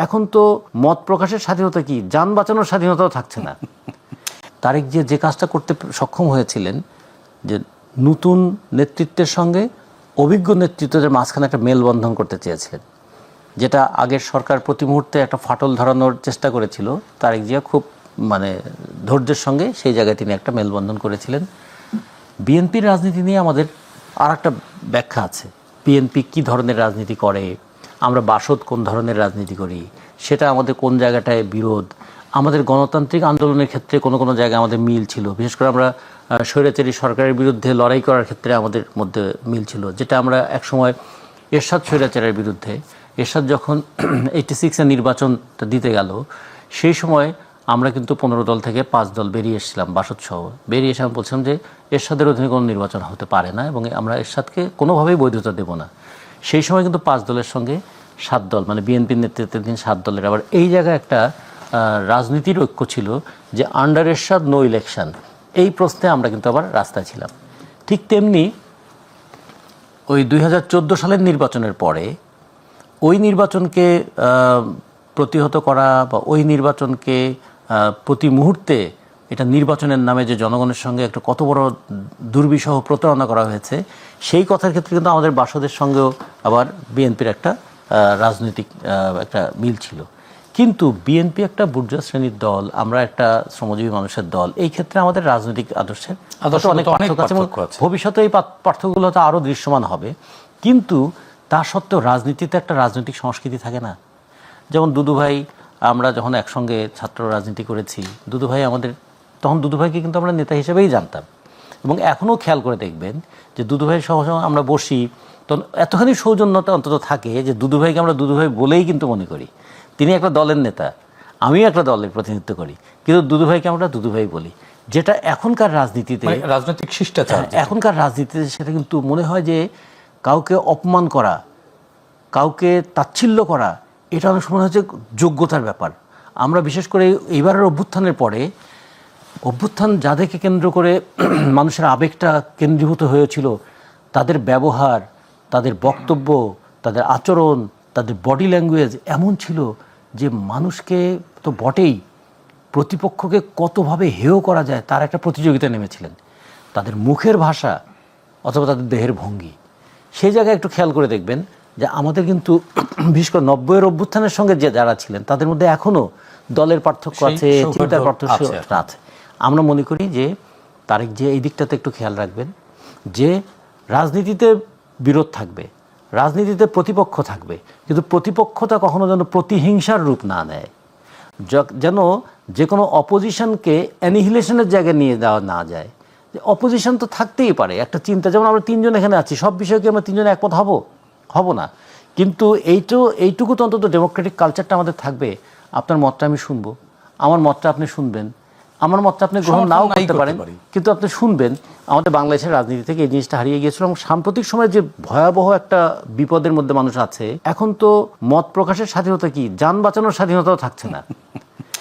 এখন তো মত প্রকাশের স্বাধীনতা কি, যান বাঁচানোর স্বাধীনতাও থাকছে না। তারেক যে কাজটা করতে সক্ষম হয়েছিলেন, যে নতুন নেতৃত্বের সঙ্গে অভিজ্ঞ নেতৃত্বের মাঝখানে একটা মেলবন্ধন করতে চেয়েছিলেন, যেটা আগের সরকার প্রতি মুহূর্তে একটা ফাটল ধরানোর চেষ্টা করেছিল। তারেক জিয়া খুব ধৈর্যের সঙ্গে সেই জায়গায় তিনি একটা মেলবন্ধন করেছিলেন। বিএনপির রাজনীতি নিয়ে আমাদের আর একটা ব্যাখ্যা আছে। বিএনপি কী ধরনের রাজনীতি করে, আমরা বাসদ কোন ধরনের রাজনীতি করি, সেটা আমাদের কোন জায়গাটায় বিরোধ। আমাদের গণতান্ত্রিক আন্দোলনের ক্ষেত্রে কোনো কোনো জায়গায় আমাদের মিল ছিল, বিশেষ করে আমরা স্বৈরাচারী সরকারের বিরুদ্ধে লড়াই করার ক্ষেত্রে আমাদের মধ্যে মিল ছিল, যেটা আমরা একসময় এরশাদ স্বৈরাচারের বিরুদ্ধে, এরশাদ যখন 86-এর নির্বাচনটা দিতে গেল, সেই সময় আমরা কিন্তু 15 দল থেকে 5 দল বেরিয়ে এসেছিলাম, বাসদ সহ বেরিয়ে এসে আমি বলছিলাম যে এরশাদের অধীনে কোনো নির্বাচন হতে পারে না এবং আমরা এরশাদকে কোনোভাবেই বৈধতা দেব না। সেই সময় কিন্তু 5 দলের সঙ্গে 7 দল, মানে বিএনপির নেতৃত্বাধীন 7 দলের আবার এই জায়গায় একটা রাজনীতির ঐক্য ছিল যে আন্ডার এরশাদ নো ইলেকশন, এই প্রশ্নে আমরা কিন্তু আবার রাস্তায় ছিলাম। ঠিক তেমনি ওই 2014 সালের নির্বাচনের পরে ওই নির্বাচনকে প্রতিহত করা বা ওই নির্বাচনকে প্রতি মুহূর্তে এটা নির্বাচনের নামে যে জনগণের সঙ্গে একটা কত বড় দুর্বিষহ প্রতারণা করা হয়েছে, সেই কথার ক্ষেত্রে কিন্তু আমাদের বাসদের সঙ্গেও আবার বিএনপির একটা রাজনৈতিক একটা মিল ছিল। কিন্তু বিএনপি একটা বুর্জোয়া শ্রেণীর দল, আমরা একটা শ্রমজীবী মানুষের দল, এই ক্ষেত্রে আমাদের রাজনৈতিক আদর্শের অনেক পার্থক্য আছে। ভবিষ্যতে এই পার্থক্যগুলো হয়তো আরও দৃশ্যমান হবে। কিন্তু তা সত্ত্বেও রাজনীতিতে একটা রাজনৈতিক সংস্কৃতি থাকে না। যেমন দুদুভাই, আমরা যখন একসঙ্গে ছাত্র রাজনীতি করেছি, দুদুভাই আমাদের, তখন দুদুভাইকে কিন্তু আমরা নেতা হিসেবেই জানতাম এবং এখনও খেয়াল করে দেখবেন যে দুদুভাই সহ আমরা বসি, তখন এতখানি সৌজন্যতা অন্তত থাকে যে দুদুভাইকে আমরা দুদুভাই বলেই কিন্তু মনে করি। তিনি একটা দলের নেতা, আমিও একটা দলের প্রতিনিধিত্ব করি, কিন্তু দুদুভাইকে আমরা দুদুভাই বলি, যেটা এখনকার রাজনীতিতে, রাজনৈতিক শিষ্টাচার, এখনকার রাজনীতিতে সেটা কিন্তু মনে হয় যে কাউকে অপমান করা, কাউকে তাচ্ছিল্য করা, এটা অনেক সময় হচ্ছে যোগ্যতার ব্যাপার। আমরা বিশেষ করে এইবারের অভ্যুত্থানের পরে, অভ্যুত্থান যাদেরকে কেন্দ্র করে মানুষের আবেগটা কেন্দ্রীভূত হয়েছিল, তাদের ব্যবহার, তাদের বক্তব্য, তাদের আচরণ, তাদের বডি ল্যাঙ্গুয়েজ এমন ছিল যে মানুষকে তো বটেই, প্রতিপক্ষকে কতভাবে হেয় করা যায় তার একটা প্রতিযোগিতা নেমেছিলেন। তাদের মুখের ভাষা অথবা তাদের দেহের ভঙ্গি, সেই জায়গায় একটু খেয়াল করে দেখবেন যে আমাদের কিন্তু বিশেষ করে 90-এর অভ্যুত্থানের সঙ্গে যে যারা ছিলেন তাদের মধ্যে এখনও দলের পার্থক্য আছে, চিন্তার পার্থক্য আছে। আমরা মনে করি যে তারেক যে এই দিকটাতে একটু খেয়াল রাখবেন যে রাজনীতিতে বিরোধ থাকবে, রাজনীতিতে প্রতিপক্ষ থাকবে, কিন্তু প্রতিপক্ষতা কখনো যেন প্রতিহিংসার রূপ না নেয়, যেন যে কোনো অপোজিশনকে অ্যানিহিলেশনের জায়গায় নিয়ে দেওয়া না যায়। অপোজিশন তো থাকতেই পারে একটা চিন্তা, যেমন আমরা 3 জন এখানে আছি, সব বিষয়ে কি আমরা 3 জন একমত হব না, কিন্তু এইটুকু তো অন্তত ডেমোক্রেটিক কালচারটা আমাদের থাকবে। আপনার মতটা আমি শুনবো, আমার মতটা আপনি শুনবেন, আমার মতটা আপনি গ্রহণ নাও করতে পারেন, কিন্তু আপনি শুনবেন। আমাদের বাংলাদেশের রাজনীতি থেকে এই জিনিসটা হারিয়ে গিয়েছিল এবং সাম্প্রতিক সময়ে যে ভয়াবহ একটা বিপদের মধ্যে মানুষ আছে, এখন তো মত প্রকাশের স্বাধীনতা কি, যান বাঁচানোর স্বাধীনতাও থাকছে না।